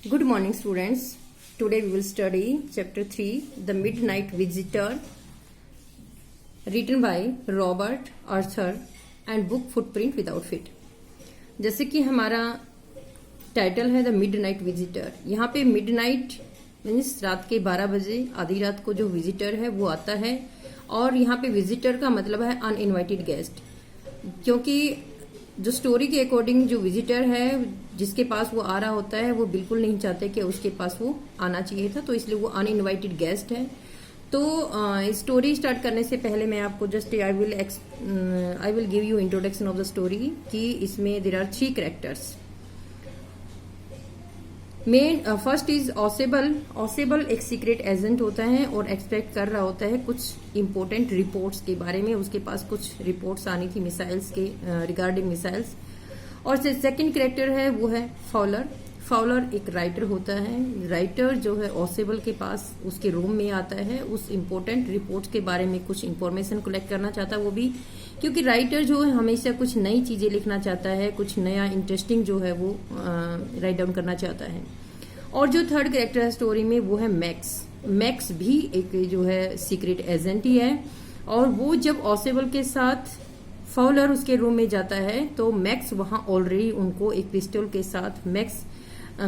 Good morning, students. Today we will study chapter 3, The Midnight Visitor, written by Robert Arthur and book Footprint Without Feet. जैसे कि हमारा title है the midnight visitor. यहाँ पे midnight means रात के 12 बजे आधी रात को जो विजिटर है वो आता है, और यहाँ पे विजिटर का मतलब है अनइनवाइटेड गेस्ट, क्योंकि जो स्टोरी के अकॉर्डिंग जो विजिटर है जिसके पास वो आ रहा होता है वो बिल्कुल नहीं चाहते कि उसके पास वो आना चाहिए था, तो इसलिए वो अनइनवाइटेड गेस्ट है। तो स्टोरी स्टार्ट करने से पहले मैं आपको just I will give you introduction of the story कि इसमें there are 3 characters. Main first is Ausable. Ausable एक सीक्रेट एजेंट होता है और एक्सपेक्ट कर रहा होता है कुछ इंपॉर्टेंट रिपोर्ट्स के बारे में। उसके पास कुछ रिपोर्ट्स आनी थी मिसाइल्स के रिगार्डिंग मिसाइल्स। और सेकंड कैरेक्टर है वो है फाउलर। फाउलर एक राइटर होता है। राइटर जो है ऑसेबल के पास उसके रूम में आता है, उस इंपॉर्टेंट रिपोर्ट्स के बारे में कुछ इंफॉर्मेशन कलेक्ट करना चाहता है। वो भी क्योंकि राइटर जो है हमेशा कुछ नई चीजें लिखना चाहता है, कुछ नया इंटरेस्टिंग जो है वो राइट डाउन करना चाहता है। और जो थर्ड कैरेक्टर है स्टोरी में वो है मैक्स। मैक्स भी एक जो है सीक्रेट एजेंट ही है, और वो जब ऑसेबल के साथ फाउलर उसके रूम में जाता है तो मैक्स वहां ऑलरेडी उनको एक पिस्टल के साथ मैक्स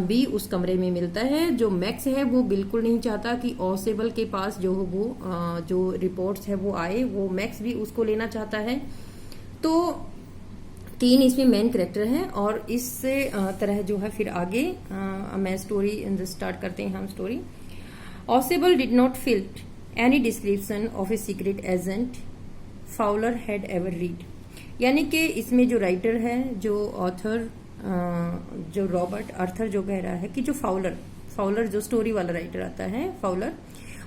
भी उस कमरे में मिलता है। जो मैक्स है वो बिल्कुल नहीं चाहता कि ऑसेबल के पास जो वो जो रिपोर्ट्स है वो आए, वो मैक्स भी उसको लेना चाहता है। तो 3 इसमें मेन कैरेक्टर हैं, और इस तरह जो है फिर आगे मैं स्टोरी स्टार्ट करते हैं हम story. Ausable did not fill any description of a secret agent Fowler had ever read. यानी कि इसमें जो राइटर है, जो ऑथर जो रॉबर्ट आर्थर जो कह रहा है कि जो फाउलर जो स्टोरी वाला राइटर आता है फाउलर,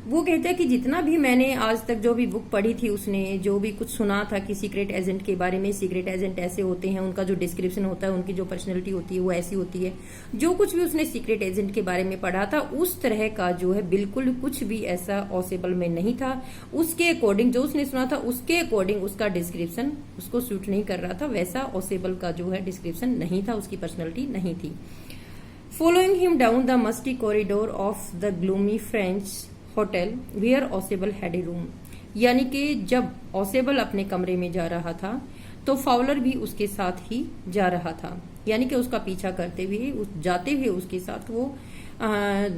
वो कहता है कि जितना भी मैंने आज तक जो भी बुक पढ़ी थी, उसने जो भी कुछ सुना था कि सीक्रेट एजेंट के बारे में, सीक्रेट एजेंट ऐसे होते हैं, उनका जो डिस्क्रिप्शन होता है, उनकी जो पर्सनैलिटी होती है वो ऐसी होती है, जो कुछ भी उसने सीक्रेट एजेंट के बारे में पढ़ा था उस तरह का जो है बिल्कुल कुछ भी ऐसा ऑसेबल में नहीं था। उसके अकॉर्डिंग जो उसने सुना था उसके अकॉर्डिंग उसका डिस्क्रिप्शन उसको सूट नहीं कर रहा था, वैसा ऑसेबल का जो है डिस्क्रिप्शन नहीं था, उसकी पर्सनैलिटी नहीं थी। Following him down the musty corridor of the gloomy French hotel where Ausable had a room. यानी कि जब ऑसेबल अपने कमरे में जा रहा था तो फाउलर भी उसके साथ ही जा रहा था, यानी कि उसका पीछा करते हुए जाते हुए उसके साथ वो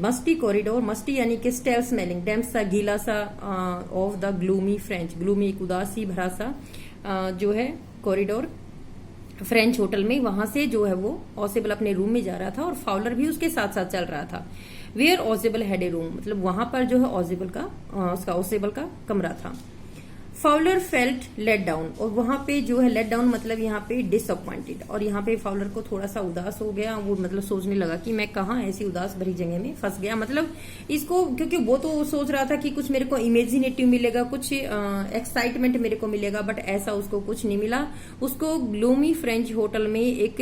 मस्टी कॉरिडोर, मस्टी यानी कि स्टेल स्मेलिंग डैम्प सा गीला सा of the gloomy French, gloomy एक उदासी भरा सा जो है कॉरिडोर फ्रेंच होटल में, वहां से जो है वो ऑसेबल अपने रूम में जा रहा था और फाउलर भी उसके साथ साथ चल रहा था। Where Ausable had a room, मतलब वहां पर जो है उसका ऑसेबल का कमरा था। फाउलर फेल्ट लेट डाउन, और वहां पे जो है लेट डाउन मतलब यहाँ पे डिसअपॉइंटेड, और यहाँ पे फाउलर को थोड़ा सा उदास हो गया। वो मतलब सोचने लगा कि मैं कहाँ ऐसी उदास भरी जगह में फंस गया। मतलब इसको क्योंकि वो तो सोच रहा था कि कुछ मेरे को इमेजिनेटिव मिलेगा, कुछ एक्साइटमेंट मेरे को मिलेगा, बट ऐसा उसको कुछ नहीं मिला। उसको ग्लूमी फ्रेंच होटल में एक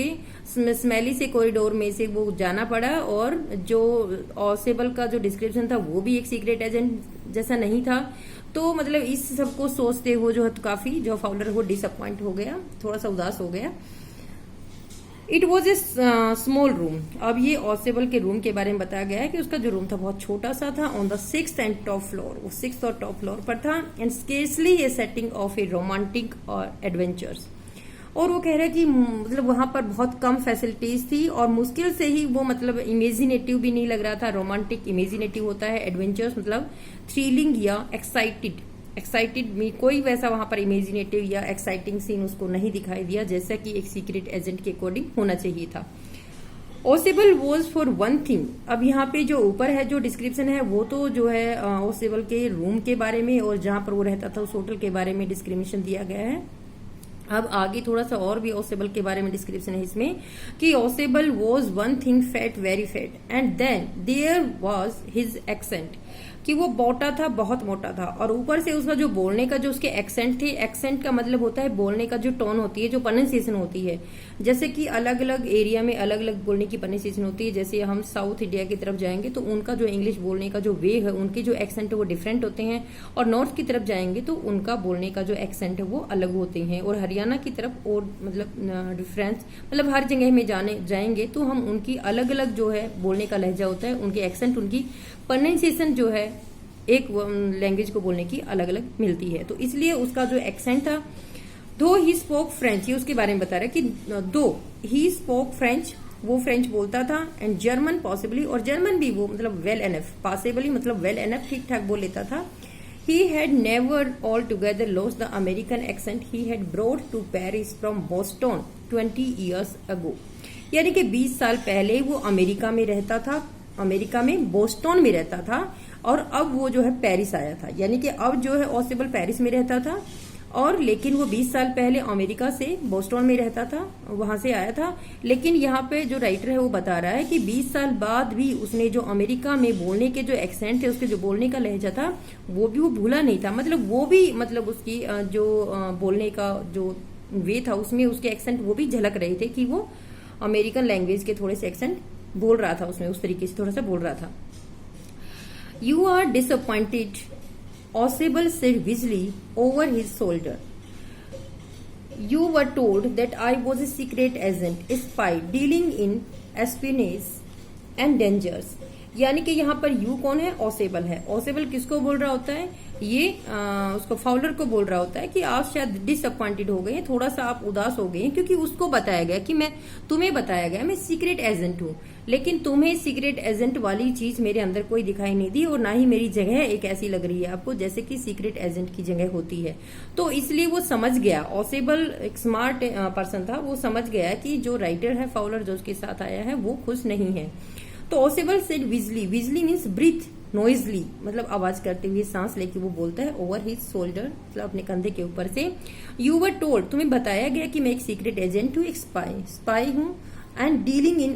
स्मेली से कॉरिडोर में से वो जाना पड़ा, और जो ऑसेबल का जो डिस्क्रिप्शन था वो भी एक सीक्रेट एजेंट जैसा नहीं था। तो मतलब इस सबको सोचते हुए जो है काफी जो फाउलर वो डिसअपॉइंट हो गया, थोड़ा सा उदास हो गया। It was a small room. अब ये ऑसेबल के रूम के बारे में बताया गया है कि उसका जो रूम था बहुत छोटा सा था। On the 6th and top floor, वो 6th और टॉप फ्लोर पर था। And scarcely A setting of A romantic और एडवेंचर्स। और वो कह रहे कि मतलब वहां पर बहुत कम फैसिलिटीज थी, और मुश्किल से ही वो मतलब इमेजिनेटिव भी नहीं लग रहा था। रोमांटिक इमेजिनेटिव होता है, एडवेंचर्स मतलब थ्रिलिंग या एक्साइटेड में कोई वैसा वहां पर इमेजिनेटिव या एक्साइटिंग सीन उसको नहीं दिखाई दिया, जैसा कि एक सीक्रेट एजेंट के अकॉर्डिंग होना चाहिए था। Ausable was for one thing. अब यहाँ पे जो ऊपर है जो डिस्क्रिप्शन है वो तो जो है ऑसेबल के रूम के बारे में और जहां पर वो रहता था उस होटल के बारे में डिस्क्रिप्शन दिया गया है। अब आगे थोड़ा सा और भी ऑसेबल के बारे में डिस्क्रिप्शन है इसमें कि Ausable was one thing fat, very fat, and then there was his accent. कि वो मोटा था, बहुत मोटा था, और ऊपर से उसका जो बोलने का जो उसके एक्सेंट थे, एक्सेंट का मतलब होता है बोलने का जो टोन होती है, जो प्रोनाउंसिएशन होती है। जैसे कि अलग अलग एरिया में अलग अलग बोलने की प्रोनाउंसिएशन होती है। जैसे हम साउथ इंडिया की तरफ जाएंगे तो उनका जो इंग्लिश बोलने का जो वे है, उनके जो एक्सेंट है वो डिफरेंट होते हैं, और नॉर्थ की तरफ जाएंगे तो उनका बोलने का जो एक्सेंट है वो अलग होते हैं, और हरियाणा की तरफ और मतलब डिफरेंस, मतलब हर जगह में जाएंगे तो हम उनकी अलग अलग जो है बोलने का लहजा होता है, उनके एक्सेंट, उनकी प्रोनाउंसिएशन जो है एक लैंग्वेज को बोलने की अलग अलग मिलती है। तो इसलिए उसका जो एक्सेंट था, दो ही स्पोक फ्रेंच, ये उसके बारे में बता रहा है कि दो ही स्पोक फ्रेंच, वो फ्रेंच बोलता था, एंड जर्मन पॉसिबली, और जर्मन भी वो मतलब वेल एनफ, पॉसिबली मतलब वेल एनफ, ठीक ठाक बोल लेता था। He had never altogether lost the American accent he had brought to Paris from Boston 20 years ago. यानी कि 20 साल पहले वो अमेरिका में रहता था, अमेरिका में बोस्टन में रहता था, और अब वो जो है पेरिस आया था। यानी कि अब जो है ऑसेबल पेरिस में रहता था, और लेकिन वो 20 साल पहले अमेरिका से बोस्टन में रहता था, वहां से आया था। लेकिन यहाँ पे जो राइटर है वो बता रहा है कि 20 साल बाद भी उसने जो अमेरिका में बोलने के जो एक्सेंट थे, उसके जो बोलने का लहजा था, वो भी वो भूला नहीं था। मतलब वो भी मतलब उसकी जो बोलने का जो वे था, उसमें उसके एक्सेंट वो भी झलक रहे थे कि वो अमेरिकन लैंग्वेज के थोड़े से एक्सेंट बोल रहा था, उसमें उस तरीके से थोड़ा सा बोल रहा था। You are disappointed, Ausable said Weasley over his shoulder. You were told that I was a secret agent, a spy dealing in espionage and dangers. यानी कि यहाँ पर यू कौन है? ऑसेबल है। ऑसेबल किसको बोल रहा होता है? ये उसको फाउलर को बोल रहा होता है कि आप शायद डिसअपॉइंटेड हो गए हैं, थोड़ा सा आप उदास हो गए हैं, क्योंकि उसको बताया गया कि तुम्हें बताया गया मैं सीक्रेट एजेंट हूँ, लेकिन तुम्हें सीक्रेट एजेंट वाली चीज मेरे अंदर कोई दिखाई नहीं दी, और ना ही मेरी जगह एक ऐसी लग रही है आपको जैसे कि सीक्रेट एजेंट की जगह होती है। तो इसलिए वो समझ गया, ऑसेबल एक स्मार्ट पर्सन था, वो समझ गया कि जो राइटर है फाउलर जो उसके साथ आया है वो खुश नहीं है। तो ऑसेबल सेड विजली, विजली मीन्स ब्रीथ नॉइजली, मतलब आवाज करते हुए, सांस लेके वो बोलता है, ओवर हिज शोल्डर, मतलब अपने कंधे के ऊपर से। यू वर टोल्ड, तुम्हें बताया गया कि मैं एक सीक्रेट एजेंट हूँ, एक स्पाई हूँ, एंड डीलिंग इन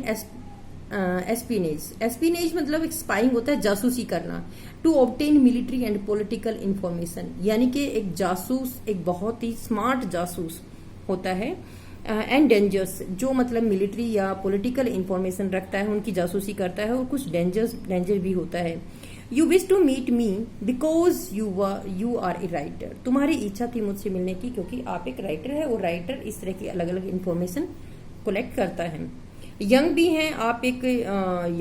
एस्पिनेज, एस्पिनेज मतलब एक स्पाइंग होता है, जासूसी करना, to obtain military and political information, यानी कि एक जासूस एक बहुत ही स्मार्ट जासूस होता है, एंड डेंजर्स जो मतलब मिलिट्री या पॉलिटिकल इंफॉर्मेशन रखता है, उनकी जासूसी करता है, और कुछ डेंजर भी होता है। You wish to meet me because you are a writer, तुम्हारी इच्छा थी मुझसे मिलने की क्योंकि आप एक राइटर है, और राइटर इस तरह की अलग अलग इंफॉर्मेशन कलेक्ट करता है। यंग भी हैं आप, एक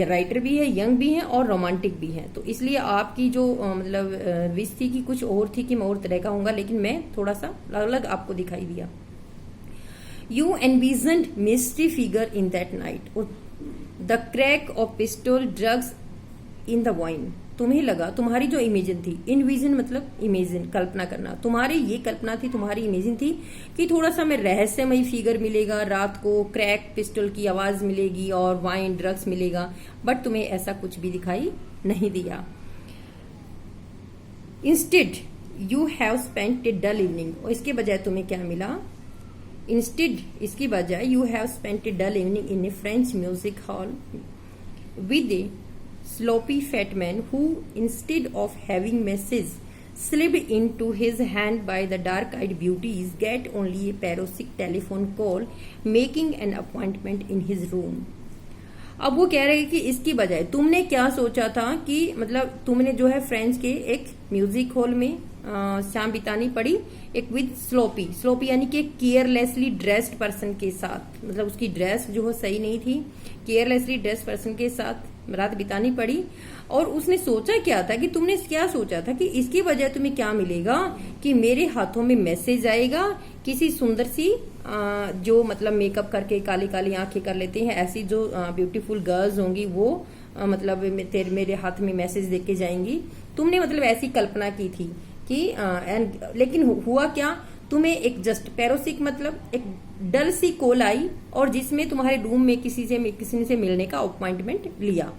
राइटर भी है, यंग भी हैं, और रोमांटिक भी हैं, तो इसलिए आपकी जो मतलब विश थी कि कुछ और थी कि मैं और तरह का होऊंगा, लेकिन मैं थोड़ा सा अलग आपको दिखाई दिया। You envisioned misty figure in that night, और the crack of pistol drugs in the wine, तुम्हें लगा, तुम्हारी जो इमेजिन थी, इनविजन मतलब इमेजिन कल्पना करना, तुम्हारी ये कल्पना थी, तुम्हारी इमेजिन थी कि थोड़ा सा में रहस्यमयी फिगर मिलेगा, रात को क्रैक पिस्टल की आवाज मिलेगी और वाइन ड्रग्स मिलेगा, बट तुम्हें ऐसा कुछ भी दिखाई नहीं दिया। Instead you have spent a dull evening, और इसके बजाय तुम्हें क्या मिला? इंस्टेड इसकी बजाय you have spent a dull evening in a French music hall with a sloppy fat man who, instead of having message slipped into his hand by the dark-eyed beauties, get only a parasitic telephone call making an appointment in his room. अब वो कह रहे हैं कि इसकी बजाय तुमने क्या सोचा था कि मतलब तुमने जो है फ्रेंच के एक म्यूजिक हॉल में शाम बितानी पड़ी, एक विद स्लोपी यानी कि केयरलेसली ड्रेस्ड पर्सन के साथ, मतलब उसकी ड्रेस जो है सही नहीं थी, केयरलेसली ड्रेस्ड पर्सन के साथ रात बितानी पड़ी। और उसने सोचा क्या था कि तुमने क्या सोचा था कि इसकी वजह तुम्हें क्या मिलेगा कि मेरे हाथों में मैसेज आएगा, किसी सुंदर सी जो मतलब मेकअप करके काली काली आंखें कर लेते हैं, ऐसी जो ब्यूटीफुल गर्ल्स होंगी वो मतलब मेरे हाथ में मैसेज देके के जाएंगी। तुमने मतलब ऐसी कल्पना की थी कि लेकिन हुआ क्या, तुम्हें एक जस्ट पैरोसिक मतलब एक डल सी कॉल आई, और जिसमें तुम्हारे रूम में किसी से मिलने का अपॉइंटमेंट लिया।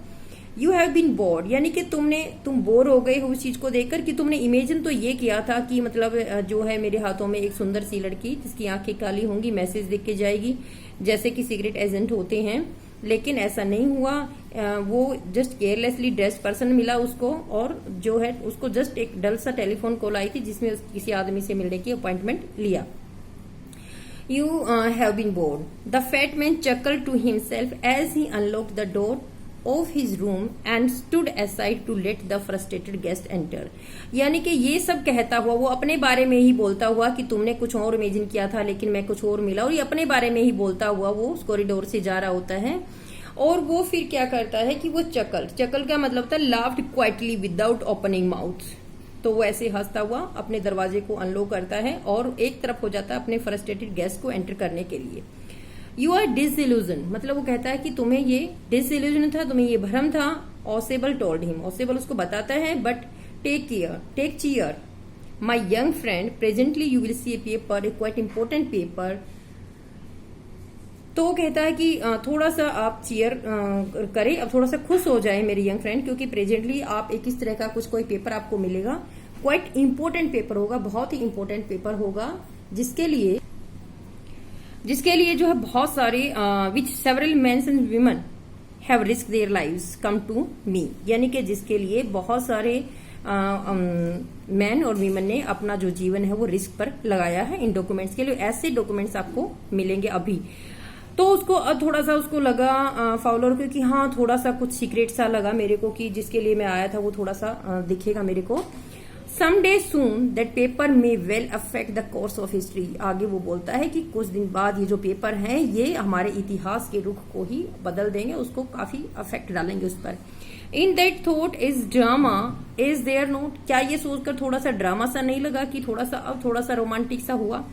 यू हैव बीन बोर्ड, यानी कि तुम बोर हो गए हो उस चीज को देखकर कि तुमने इमेजिन तो ये किया था कि मतलब जो है मेरे हाथों में एक सुंदर सी लड़की जिसकी आंखें काली होंगी मैसेज देख के जाएगी, जैसे कि सीक्रेट एजेंट होते हैं, लेकिन ऐसा नहीं हुआ। वो जस्ट केयरलेसली ड्रेस्ड पर्सन मिला उसको, और जो है उसको जस्ट एक डल सा टेलीफोन कॉल आई थी जिसमें किसी आदमी से मिलने की अपॉइंटमेंट लिया। You have been bored. The fat man chuckled to himself as he unlocked the door of his room and stood aside to let the frustrated guest enter. यानी कि ये सब कहता हुआ वो अपने बारे में ही बोलता हुआ कि तुमने कुछ और इमेजिन किया था लेकिन मैं कुछ और मिला, और ये अपने बारे में ही बोलता हुआ वो उस कॉरिडोर से जा रहा होता है। और वो फिर क्या करता है कि वो चकल का मतलब होता है laughed quietly without opening mouth. तो वो ऐसे हंसता हुआ अपने दरवाजे को अनलॉक करता है और एक तरफ हो जाता है अपने फ्रस्ट्रेटेड गेस्ट को एंटर करने के लिए। यू आर डिसइल्यूजन, मतलब वो कहता है कि तुम्हें ये डिसइल्यूजन था, तुम्हें ये भ्रम था। ऑसेबल टोल्ड हिम, ऑसेबल उसको बताता है, but take cheer my young friend, presently you will see a paper, a quite important paper. तो वो कहता है कि थोड़ा सा आप चीयर करें, अब थोड़ा सा खुश हो जाए मेरे यंग फ्रेंड, क्योंकि प्रेजेंटली आप एक इस तरह का कोई पेपर आपको मिलेगा, क्वाइट इंपॉर्टेंट पेपर होगा, बहुत ही इंपॉर्टेंट पेपर होगा, जिसके लिए जो है बहुत सारे which several mens and women have risk their lives come to me, यानी कि जिसके लिए बहुत सारे मैन और वीमेन ने अपना जो जीवन है वो रिस्क पर लगाया है इन डॉक्यूमेंट्स के लिए। ऐसे डॉक्यूमेंट्स आपको मिलेंगे अभी। तो उसको थोड़ा सा उसको लगा फाउलर को कि हाँ थोड़ा सा कुछ सीक्रेट सा लगा मेरे को कि जिसके लिए मैं आया था वो थोड़ा सा दिखेगा मेरे को। Some day soon that paper may well affect the course of history. आगे वो बोलता है कि कुछ दिन बाद ये जो पेपर हैं ये हमारे इतिहास के रुख को ही बदल देंगे, उसको काफी अफेक्ट डालेंगे उस पर। In that thought is drama is there not, क्या ये सोचकर थोड़ा सा ड्रामा सा नहीं लगा कि थोड़ा सा अब थोड़ा सा रोमांटिक सा हुआ?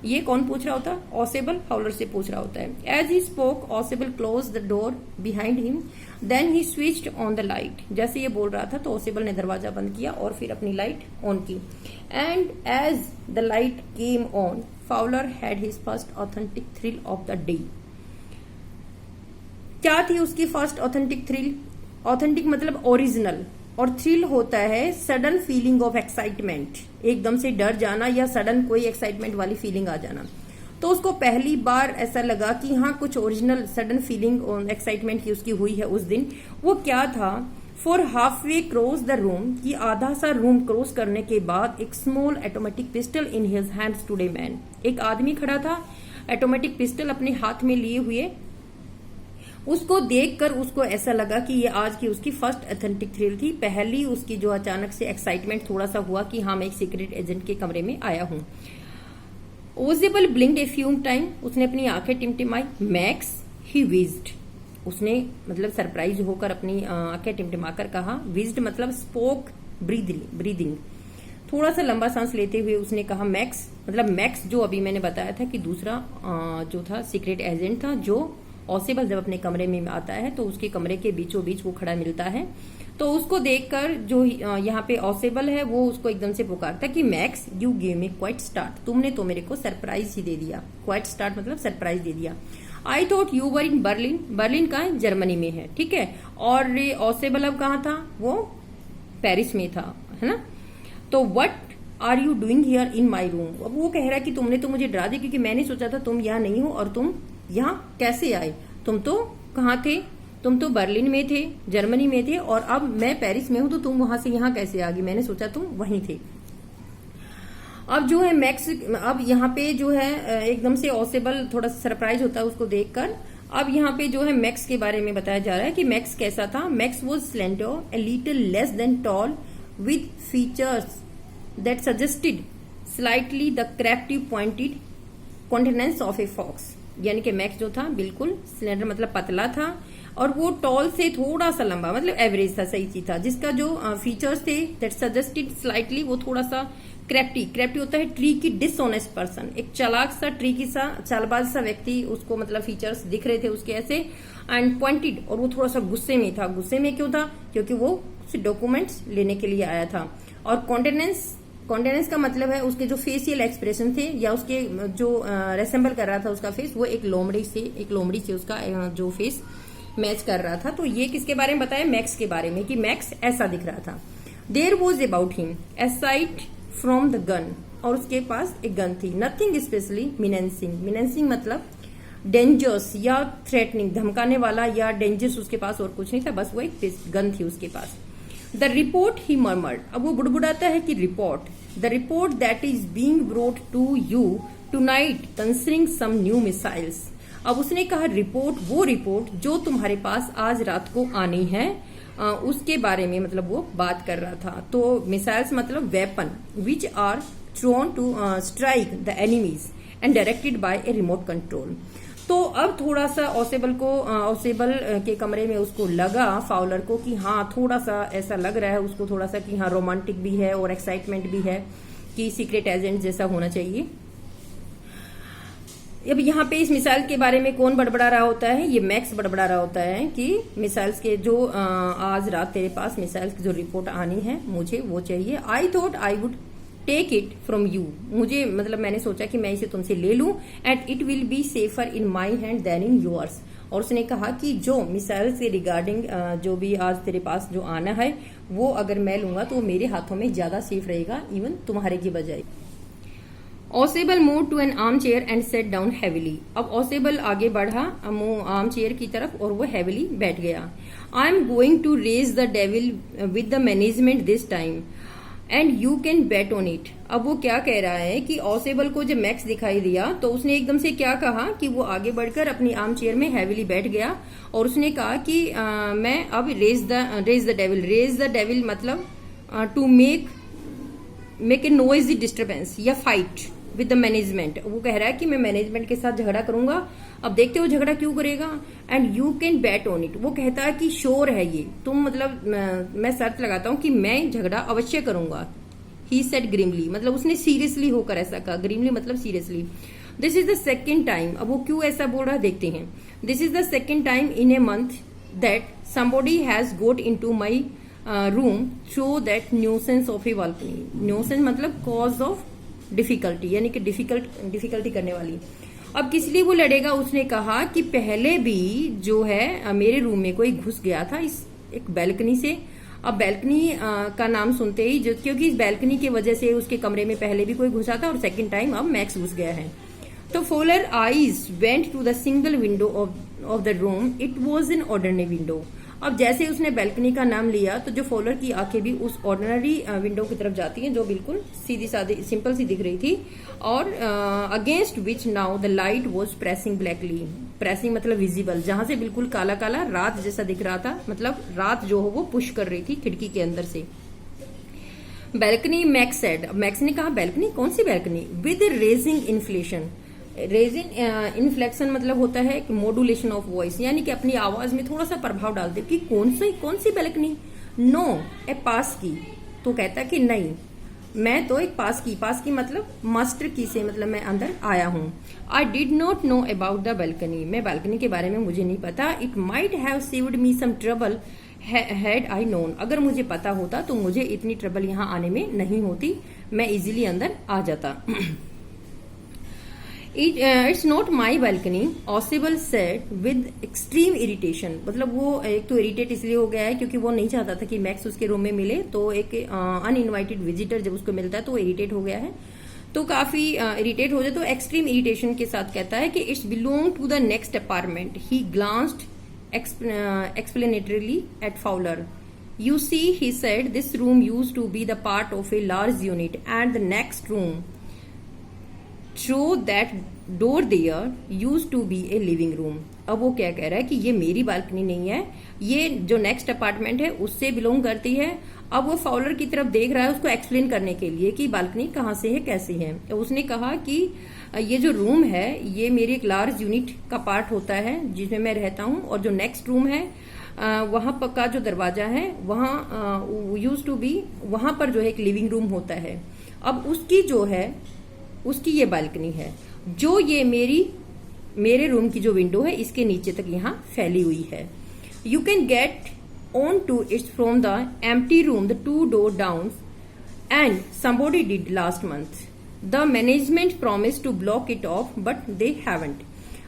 ये कौन पूछ रहा होता है? ऑसेबल फाउलर से पूछ रहा होता है। As he spoke Ausable close the door behind him, then he switched on the light. जैसे ये बोल रहा था तो ऑसेबल ने दरवाजा बंद किया और फिर अपनी लाइट ऑन की। And as the light came on, Fowler had his first authentic thrill of the day. क्या थी उसकी फर्स्ट ऑथेंटिक थ्रिल? ऑथेंटिक मतलब ओरिजिनल, और थ्रिल होता है सडन फीलिंग ऑफ एक्साइटमेंट, एकदम से डर जाना या सडन कोई एक्साइटमेंट वाली फीलिंग आ जाना। तो उसको पहली बार ऐसा लगा कि हाँ कुछ ओरिजिनल सडन फीलिंग एक्साइटमेंट की उसकी हुई है उस दिन। वो क्या था? For half way cross the room, कि आधा सा रूम क्रॉस करने के बाद एक small automatic pistol in his hands today man, एक आदमी खड़ा था ऑटोमेटिक पिस्टल अपने हाथ में लिए हुए। उसको देखकर उसको ऐसा लगा कि ये आज की उसकी फर्स्ट ऑथेंटिक थ्रिल थी, पहली उसकी जो अचानक से एक्साइटमेंट थोड़ा सा हुआ कि हाँ मैं एक सीक्रेट एजेंट के कमरे में आया हूं। ओजेबल ब्लिंक्ड ए फ्यू टाइम, उसने अपनी आंखें टिमटिमाई। मैक्स ही विज्ड, उसने मतलब सरप्राइज होकर अपनी आंखें टिमटिमाकर कहा। विज्ड मतलब स्पोक ब्रीदिंग, थोड़ा सा लंबा सांस लेते हुए उसने कहा मैक्स, मतलब मैक्स जो अभी मैंने बताया था कि दूसरा जो था सीक्रेट एजेंट था, जो ऑसेबल जब अपने कमरे में आता है तो उसके कमरे के बीचों बीच वो खड़ा मिलता है। तो उसको देखकर जो यहाँ पे ऑसेबल है वो उसको एकदम से पुकारता है कि max you give me quite start, तुमने तो मेरे को सरप्राइज ही दे दिया। क्वाइट स्टार्ट मतलब सरप्राइज दे दिया। I thought you were in Berlin, Berlin कहाँ है? जर्मनी में है, ठीक है। और ऑसेबल अब कहाँ था? वो पेरिस में था, है ना। तो what are you doing here in my room? अब वो कह रहा है कि तुमने तो मुझे डरा दिया क्योंकि मैंने सोचा था तुम यहाँ नहीं हो, और तुम यहाँ कैसे आए? तुम तो कहाँ थे? तुम तो बर्लिन में थे, जर्मनी में थे, और अब मैं पेरिस में हूं, तो तुम वहां से यहाँ कैसे आ गई? मैंने सोचा तुम वहीं थे। अब जो है मैक्स, अब यहाँ पे जो है एकदम से ऑसेबल थोड़ा सरप्राइज होता है उसको देखकर। अब यहाँ पे जो है मैक्स के बारे में बताया जा रहा है कि मैक्स कैसा था। Max was slender, a little less than tall, with features that suggested slightly the creptive pointed countenance of a fox. यानी कि मैक्स जो था बिल्कुल स्लेंडर मतलब पतला था, और वो टॉल से थोड़ा सा लंबा मतलब एवरेज था, सही चीज था, जिसका जो फीचर्स थे दैट सजेस्टेड स्लाइटली, वो थोड़ा सा क्रेप्टी होता है ट्री की डिसऑनेस्ट पर्सन, एक चालाक सा ट्रीकी सा चालबाज सा व्यक्ति, उसको मतलब फीचर्स दिख रहे थे उसके ऐसे। एंड पॉइंटेड, और वो थोड़ा सा गुस्से में था। गुस्से में क्यों था? क्योंकि वो डॉक्यूमेंट्स लेने के लिए आया था। और कॉन्टेनेंस का मतलब है उसके जो फेशियल एक्सप्रेशन थे या उसके जो रेसेंबल कर रहा था उसका फेस, वो एक लोमड़ी से उसका जो फेस मैच कर रहा था। तो ये किसके बारे में बताया? मैक्स के बारे में, कि मैक्स ऐसा दिख रहा था। There was about him a sight from the gun, और उसके पास एक गन थी। नथिंग स्पेशली मिनेंसिंग मतलब डेंजर्स या थ्रेटनिंग, धमकाने वाला या डेंजर्स उसके पास और कुछ नहीं था, बस वो एक गन थी उसके पास। द रिपोर्ट ही मर्मर्ड, अब वो बुड़बुड़ाता है कि report, the report that is being brought to you tonight concerning some new missiles. अब उसने कहा रिपोर्ट, वो रिपोर्ट जो तुम्हारे पास आज रात को आनी है, उसके बारे में मतलब वो बात कर रहा था। तो मिसाइल्स मतलब weapon which are thrown to strike the enemies and directed by a remote control. तो अब थोड़ा सा ऑसेबल के कमरे में उसको लगा, फाउलर को, कि हाँ थोड़ा सा ऐसा लग रहा है उसको, थोड़ा सा कि हाँ रोमांटिक भी है और एक्साइटमेंट भी है कि सीक्रेट एजेंट जैसा होना चाहिए। अब यहाँ पे इस मिसाइल के बारे में कौन बड़बड़ा रहा होता है? ये मैक्स बड़बड़ा रहा होता है कि मिसाइल्स के जो आज रात तेरे पास मिसाइल्स की जो रिपोर्ट आनी है मुझे वो चाहिए। I thought I would take it from you, मुझे मतलब मैंने सोचा कि मैं इसे तुमसे ले लूं, and it will be safer in my hand than in yours. और उसने कहा कि जो मिसाइल से रिगार्डिंग जो भी आज तेरे पास जो आना है वो अगर मैं लूंगा तो मेरे हाथों में ज्यादा सेफ रहेगा इवन तुम्हारे की बजाय। Ausable move to an arm chair and set down heavily. अब ऑसेबल आगे बढ़ा आर्म चेयर की तरफ और वो हैविली बैठ गया। I am going to raise the devil with the management this time and you can bet on it. अब वो क्या कह रहा है कि ऑसेबल को जब मैक्स दिखाई दिया तो उसने एकदम से क्या कहा कि वो आगे बढ़कर अपनी आर्म चेयर में हैविली बैठ गया और उसने कहा कि मैं अब रेज द डेविल मतलब to make a noisy disturbance या फाइट विद द मैनेजमेंट। वो कह रहा है कि मैं मैनेजमेंट के साथ झगड़ा करूंगा। अब देखते हो झगड़ा क्यों करेगा। And you can bat on it, वो कहता है कि श्योर है ये तुम, मतलब मैं शर्त लगाता हूं कि मैं झगड़ा अवश्य करूंगा। ही सेड ग्रिमली, मतलब उसने सीरियसली होकर ऐसा कहा। ग्रिमली मतलब seriously. This is the second time, अब वो क्यों ऐसा बोल रहा है देखते हैं। This is the second time in a month that somebody has got into my room through that nuisance of a balcony. Nuisance मतलब कॉज ऑफ डिफिकल्टी, यानी कि डिफिकल्टी करने वाली। अब किस लिए वो लड़ेगा? उसने कहा कि पहले भी जो है मेरे रूम में कोई घुस गया था इस एक बैल्कनी से। अब बैल्कनी का नाम सुनते ही क्योंकि इस बैल्कनी की वजह से उसके कमरे में पहले भी कोई घुसा था और सेकंड टाइम अब मैक्स घुस गया है। तो Fowler eyes went to the single window of the room, it was an ordinary window. अब जैसे उसने बैल्कनी का नाम लिया तो जो फॉलर की आंखें भी उस ऑर्डिनरी विंडो की तरफ जाती हैं जो बिल्कुल सीधी सादी सिंपल सी दिख रही थी, और against which now the light was pressing blackly. Pressing मतलब विजिबल, जहां से बिल्कुल काला काला रात जैसा दिख रहा था, मतलब रात जो हो वो पुश कर रही थी खिड़की के अंदर से। बैल्कनी, मैक्स सेड, मैक्स ने कहा बैल्कनी, कौन सी balcony? With raising inflation. Raising inflection मतलब होता है कि मॉड्यूलेशन ऑफ वॉइस, यानी कि अपनी आवाज में थोड़ा सा प्रभाव डाल दे कि कौन सी बैल्कनी? नो ए पास की। तो कहता कि नहीं, मैं तो एक पास की मतलब मास्टर की से मतलब मैं अंदर आया हूं। I did not know about the balcony, मैं बैल्कनी के बारे में मुझे नहीं पता। It might have saved me some trouble had I known, अगर मुझे पता होता तो मुझे इतनी ट्रबल यहाँ आने में नहीं होती, मैं इजीली अंदर आ जाता। It's not my balcony, Ausable said with extreme irritation. मतलब वो एक तो इरिटेट इसलिए हो गया है क्योंकि वो नहीं चाहता था कि मैक्स उसके रूम में मिले, तो एक अनइनवाइटेड विजिटर जब उसको मिलता है तो वो इरिटेट हो गया है, तो काफी इरिटेट हो जाए। तो एक्सट्रीम इरिटेशन के साथ कहता है कि it's belong to the next apartment. He glanced explanatorily at Fowler. You see, he said, this room used to be the part of a large unit and the next room through that door there used to be a living room. अब वो क्या कह रहा है कि ये मेरी balcony नहीं है, ये जो नेक्स्ट अपार्टमेंट है उससे बिलोंग करती है। अब वो फाउलर की तरफ देख रहा है उसको एक्सप्लेन करने के लिए कि बालकनी कहाँ से है, कैसी है। तो उसने कहा कि ये जो रूम है ये मेरी एक लार्ज यूनिट का पार्ट होता है जिसमें मैं रहता हूँ, और जो नेक्स्ट रूम है वहां का जो दरवाजा है वहां यूज टू बी, वहां पर जो है एक लिविंग रूम होता है। अब उसकी जो है उसकी ये बालकनी है जो ये मेरे रूम की जो विंडो है इसके नीचे तक यहाँ फैली हुई है। You can get on to its from the empty room the 2 doors down and somebody did last month. The management promise to block it off but they haven't.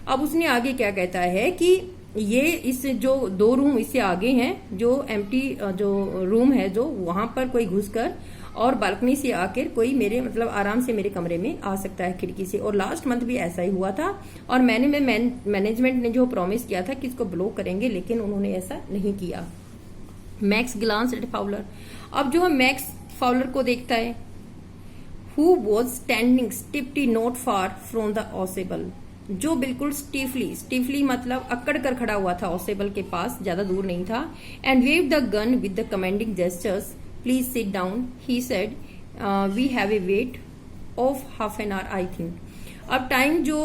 अब उसने आगे क्या कहता है कि ये इस जो 2 रूम इससे आगे हैं, जो एम्प्टी जो रूम है जो वहां पर कोई घुसकर और बालकनी से आकर कोई मेरे मतलब आराम से मेरे कमरे में आ सकता है खिड़की से। और लास्ट मंथ भी ऐसा ही हुआ था और मैनेजमेंट ने जो प्रॉमिस किया था कि इसको ब्लॉक करेंगे, लेकिन उन्होंने ऐसा नहीं किया। Max glance at Fowler. अब जो है मैक्स फाउलर को देखता है, who was standing stiffly not far from the Ausable, जो बिल्कुल स्टीफली मतलब अकड़ कर खड़ा हुआ था ऑसेबल के पास, ज्यादा दूर नहीं था। And wave the gun with the commanding gestures, please sit down, he said, we have a wait of half an hour I think. अब टाइम जो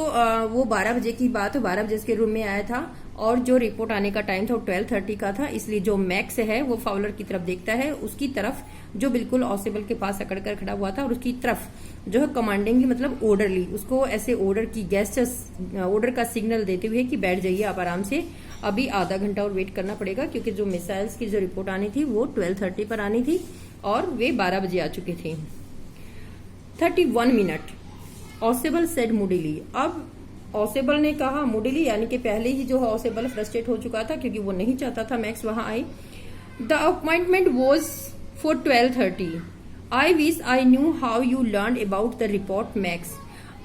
वो 12 बजे की बात है, 12 बजे उसके रूम में आया था और जो रिपोर्ट आने का टाइम था वो 12:30 का था। इसलिए जो मैक्स है वो फाउलर की तरफ देखता है, उसकी तरफ जो बिल्कुल ऑसेबल के पास अकड़ कर खड़ा हुआ था, और उसकी तरफ जो है कमांडिंग मतलब ऑर्डरली उसको ऐसे ऑर्डर की ऑर्डर का सिग्नल देते हुए कि बैठ जाइए आप आराम से, अभी आधा घंटा और वेट करना पड़ेगा, क्योंकि जो मिसाइल्स की जो रिपोर्ट आनी थी वो 12:30 पर आनी थी और वे 12 बजे आ चुके थे। 31 मिनट ऑसेबल सेड मूडीली। अब ऑसेबल ने कहा मूडीली, यानी कि पहले ही जो है ऑसेबल फ्रस्ट्रेट हो चुका था क्योंकि वो नहीं चाहता था मैक्स वहां आए। The appointment was for 12:30। I wish I knew how you learn about the report max.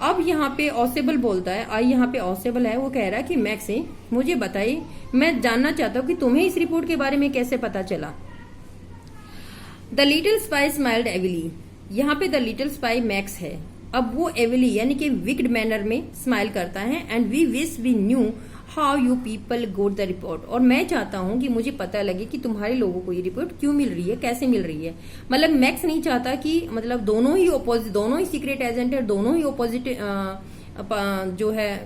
अब यहाँ पे ऑसेबल बोलता है, आई यहाँ पे ऑसेबल है, वो कह रहा है कि मैक्स है, मुझे बताइए, मैं जानना चाहता हूँ कि तुम्हें इस रिपोर्ट के बारे में कैसे पता चला। The little spy smiled evilly. यहाँ पे द लिटिल स्पाई मैक्स है, अब वो एविली यानी कि विक्ड मैनर में स्माइल करता है। And we wish we knew how you people got the report. और मैं चाहता हूं कि मुझे पता लगे कि तुम्हारे लोगों को ये रिपोर्ट क्यों मिल रही है, कैसे मिल रही है। मतलब मैक्स नहीं चाहता कि मतलब दोनों ही सीक्रेट एजेंट है, दोनों ही ऑपोजिट जो है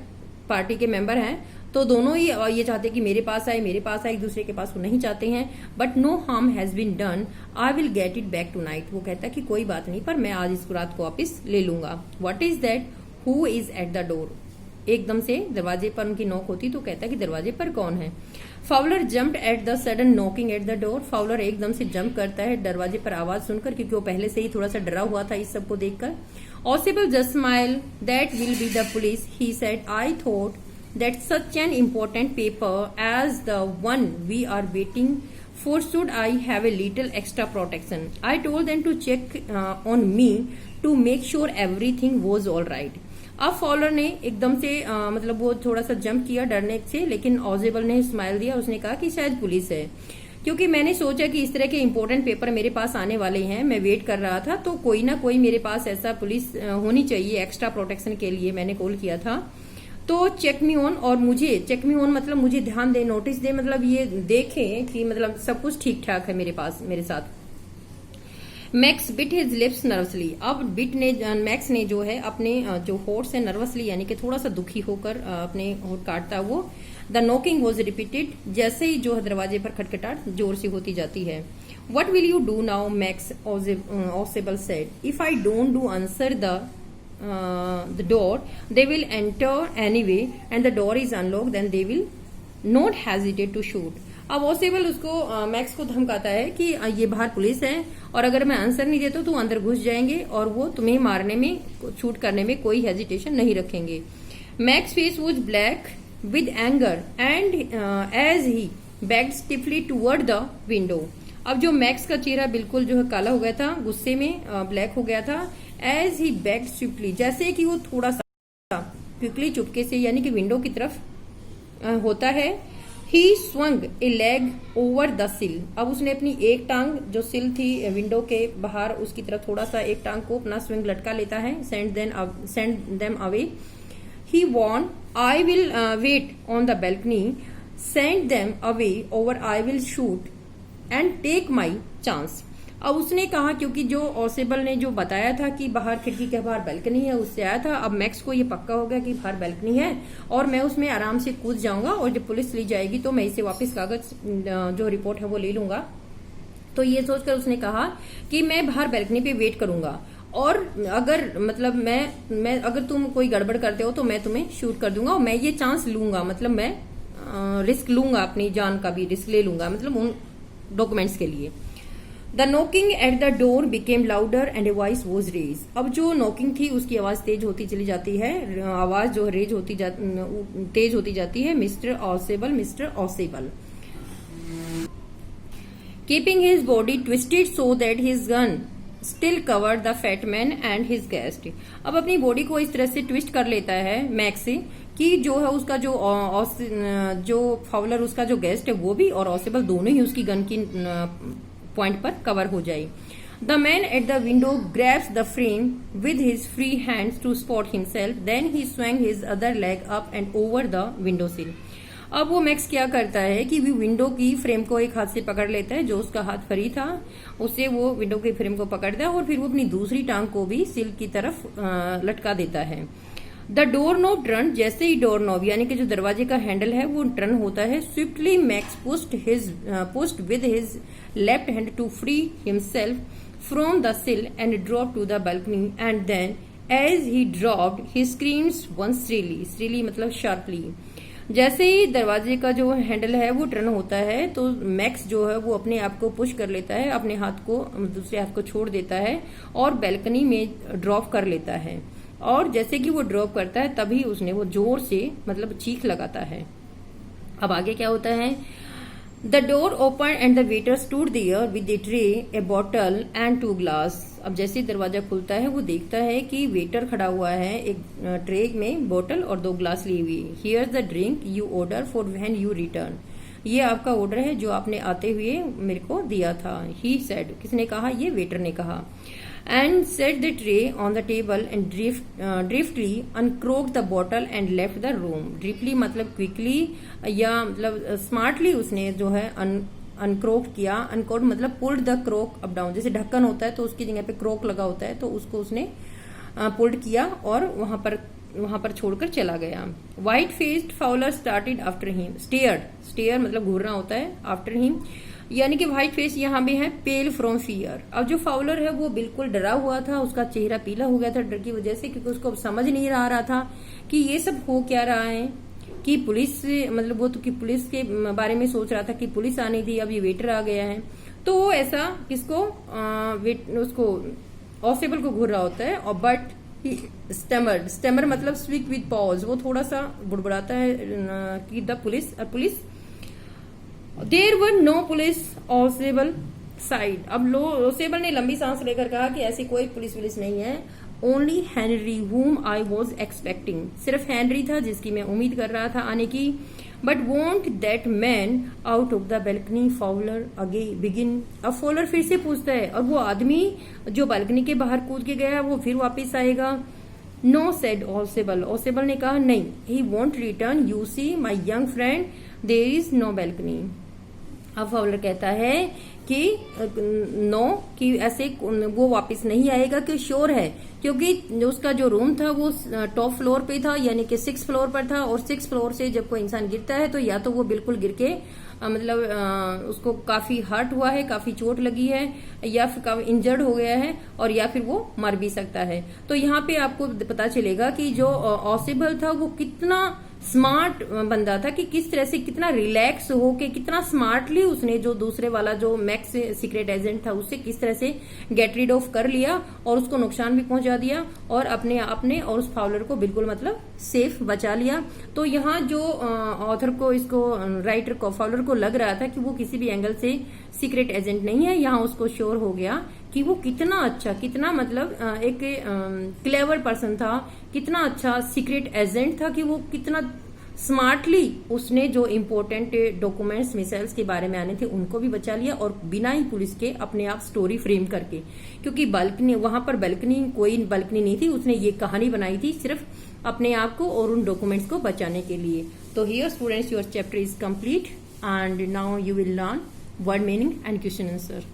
पार्टी के मेंबर हैं, तो दोनों ही ये चाहते हैं कि मेरे पास आए, एक दूसरे के पास वो नहीं चाहते हैं। But no harm has been done, I will get it back tonight. वो कहता है कि कोई बात नहीं, पर मैं आज इसको रात को वापिस ले लूंगा। What is that, who is eight the door. एकदम से दरवाजे पर उनकी नॉक होती तो कहता है कि दरवाजे पर कौन है। Fowler jumped at the sudden knocking at the door. Fowler एकदम से जंप करता है दरवाजे पर आवाज सुनकर, क्योंकि वो पहले से ही थोड़ा सा डरा हुआ था इस सबको देखकर। Ausable just smile, that will be the police, he said, I thought that such an important paper as the one we are waiting for should I have a little extra protection. I told them to check on me to make sure everything was all right. अब faller ने एकदम से मतलब वो थोड़ा सा jump किया डरने से, लेकिन ऑसेबल ने स्माइल दिया। उसने कहा कि शायद पुलिस है, क्योंकि मैंने सोचा कि इस तरह के इंपॉर्टेंट पेपर मेरे पास आने वाले हैं, मैं वेट कर रहा था, तो कोई ना कोई मेरे पास ऐसा पुलिस होनी चाहिए एक्स्ट्रा प्रोटेक्शन के लिए, मैंने कॉल किया था। तो चेक मी ऑन, और मुझे चेक मी ऑन मतलब मुझे ध्यान दे, नोटिस दे, मतलब ये देखें कि मतलब सब कुछ ठीक ठाक है मेरे पास, मेरे साथ। Max bit his lips nervously. अब मैक्स ने जो है अपने जो होठ से नर्वसली यानी कि थोड़ा सा दुखी होकर अपने होठ काटता वो। The knocking was repeated. जैसे ही जो है दरवाजे पर खटखटाहट जोर से होती जाती है। What will you do now max, Ausable said, if I don't do answer the door, they will enter anyway, and the door is unlocked, then they will not hesitate to shoot. अब Ausable उसको max को धमकाता है कि ये बाहर police है, और अगर मैं आंसर नहीं देता तो अंदर घुस जाएंगे और वो तुम्हें मारने में, शूट करने में कोई हेजिटेशन नहीं रखेंगे। Max face was black with anger and as he backed stiffly toward the window. अब जो मैक्स का चेहरा बिल्कुल जो है काला हो गया था, गुस्से में ब्लैक हो गया था। एज ही बैक्ड स्विफ्टली, जैसे कि वो थोड़ा सा क्विकली चुपके से यानी कि विंडो की तरफ होता है। ही swung A leg over the सिल। अब उसने अपनी एक टांग जो सिल थी विंडो के बाहर, उसकी तरफ थोड़ा सा एक टांग को अपना स्विंग लटका लेता है। Send them away. He warned, I will wait on the balcony, send them away over I will shoot and take my chance. अब उसने कहा, क्योंकि जो ऑसेबल ने जो बताया था कि बाहर खिड़की के बाहर बैल्कनी है, उससे आया था। अब मैक्स को ये पक्का हो गया कि बाहर बैल्कनी है और मैं उसमें आराम से कूद जाऊंगा, और जब पुलिस ली जाएगी तो मैं इसे वापस कागज जो रिपोर्ट है वो ले लूंगा। तो ये सोचकर उसने कहा कि मैं बाहर बैल्कनी पे वेट करूंगा, और अगर मतलब मैं अगर तुम कोई गड़बड़ करते हो तो मैं तुम्हें शूट कर दूंगा, और मैं ये चांस लूंगा, मतलब मैं रिस्क लूंगा, अपनी जान का भी रिस्क ले लूंगा, मतलब उन डॉक्यूमेंट्स के लिए। The knocking at the door became louder and a voice was raise. अब जो नॉकिंग थी उसकी आवाज तेज होती चली जाती है, आवाज जो तेज होती जाती है। Mister Ausable keeping his body twisted so that his gun still covered the fat man and his guest. अब अपनी बॉडी को इस तरह से ट्विस्ट कर लेता है मैक्स से कि जो है उसका जो फाउलर उसका जो गेस्ट है वो भी और ऑसेबल दोनों ही उसकी गन की पॉइंट पर कवर हो जाए। The man at the window grabs the frame with his free hands to spot himself, then he swung his other leg up and over the window sill. अब वो max क्या करता है कि वो विंडो की फ्रेम को एक हाथ से पकड़ लेता है, जो उसका हाथ फ्री था उससे वो विंडो की फ्रेम को पकड़ता है और फिर वो अपनी दूसरी टांग को भी सिल की तरफ लटका देता है। द डोर नॉब टर्न, जैसे ही डोर नॉब यानी कि जो दरवाजे का हैंडल है वो टर्न होता है, swiftly Max pushed with his left hand to free himself from the sill and drop to the balcony and then as he dropped he screams once shrilly मतलब शार्पली। जैसे ही दरवाजे का जो हैंडल है वो टर्न होता है तो मैक्स जो है वो अपने आप को पुश कर लेता है, अपने हाथ को दूसरे हाथ को छोड़ देता है और बैल्कनी में ड्रॉप कर लेता है। और जैसे कि वो ड्रॉप करता है तभी उसने वो जोर से मतलब चीख लगाता है। अब आगे क्या होता है, the door open and the waiter stood there with a tray, a bottle and 2 glass. अब जैसे दरवाजा खुलता है वो देखता है कि वेटर खड़ा हुआ है एक ट्रे में बोतल और 2 ग्लास ली हुई। Here the drink you order for when you return, ये आपका ऑर्डर है जो आपने आते हुए मेरे को दिया था। ही सेड, किसने कहा, ये वेटर ने कहा। And set the tray on the table and driftly uncork the bottle and left the room. Driftly मतलब क्विकली या मतलब स्मार्टली उसने जो है अनक्रोक किया। अनक्रोक मतलब pulled the crook up down, जैसे ढक्कन होता है तो उसकी जगह पे क्रोक लगा होता है तो उसको उसने पुल्ड किया और वहां पर छोड़कर चला गया। White faced Fowler started after him, stare मतलब घूरना होता है, आफ्टर हिम यानी कि व्हाइट फेस यहाँ भी है, पेल फ्रॉम फियर। अब जो फाउलर है वो बिल्कुल डरा हुआ था, उसका चेहरा पीला हो गया था डर की वजह से, क्योंकि उसको समझ नहीं आ रहा था कि ये सब हो क्या रहा है, कि पुलिस मतलब वो तो कि पुलिस के बारे में सोच रहा था कि पुलिस आनी थी, अब ये वेटर आ गया है। तो वो ऐसा किसको उसको ऑसेबल को घूर रहा होता है। और बट स्टेमर मतलब स्पीक विद पॉज, वो थोड़ा सा बुड़बुड़ाता है कि the police there were no police Ausable said. अब ऑसेबल ने लंबी सांस लेकर कहा कि ऐसी कोई पुलिस नहीं है। Only Henry whom I was expecting, सिर्फ हेनरी था जिसकी मैं उम्मीद कर रहा था आने की। But want that man out of the balcony, Fowler again begin. अब फाउलर फिर से पूछता है और वो आदमी जो बालकनी के बाहर कूद के गया वो फिर वापस आएगा। नो सेड ऑसेबल ने कहा नहीं, he won't return, you see my young friend there is no balcony. अब फाउलर कहता है कि नो, कि ऐसे वो वापस नहीं आएगा, कि श्योर है, क्योंकि उसका जो रूम था वो टॉप फ्लोर पे था यानी कि 6th फ्लोर पर था, और 6th फ्लोर से जब कोई इंसान गिरता है तो या तो वो बिल्कुल गिर के मतलब उसको काफी हर्ट हुआ है, काफी चोट लगी है, या फिर काफी इंजर्ड हो गया है, और या फिर वो मर भी सकता है। तो यहाँ पे आपको पता चलेगा कि जो ऑसेबल था वो कितना स्मार्ट बंदा था, कि किस तरह से कितना रिलैक्स होके कितना स्मार्टली उसने जो दूसरे वाला जो मैक्स सीक्रेट एजेंट था उससे किस तरह से गेट रीड ऑफ कर लिया और उसको नुकसान भी पहुंचा दिया और अपने आप ने और उस फाउलर को बिल्कुल मतलब सेफ बचा लिया। तो यहाँ जो ऑथर को इसको राइटर को फाउलर को लग रहा था कि वो किसी भी एंगल से सीक्रेट एजेंट नहीं है, यहाँ उसको श्योर हो गया कि वो कितना अच्छा, कितना मतलब एक क्लेवर पर्सन था, कितना अच्छा सीक्रेट एजेंट था, कि वो कितना स्मार्टली उसने जो इम्पोर्टेंट डॉक्यूमेंट्स मिसाइल्स के बारे में आने थे उनको भी बचा लिया, और बिना ही पुलिस के अपने आप स्टोरी फ्रेम करके, क्योंकि बालकनी वहां पर कोई बालकनी नहीं थी, उसने ये कहानी बनाई थी सिर्फ अपने आप को और उन डॉक्यूमेंट्स को बचाने के लिए। तो here students, your chapter is complete and now you will learn word meaning and question answer.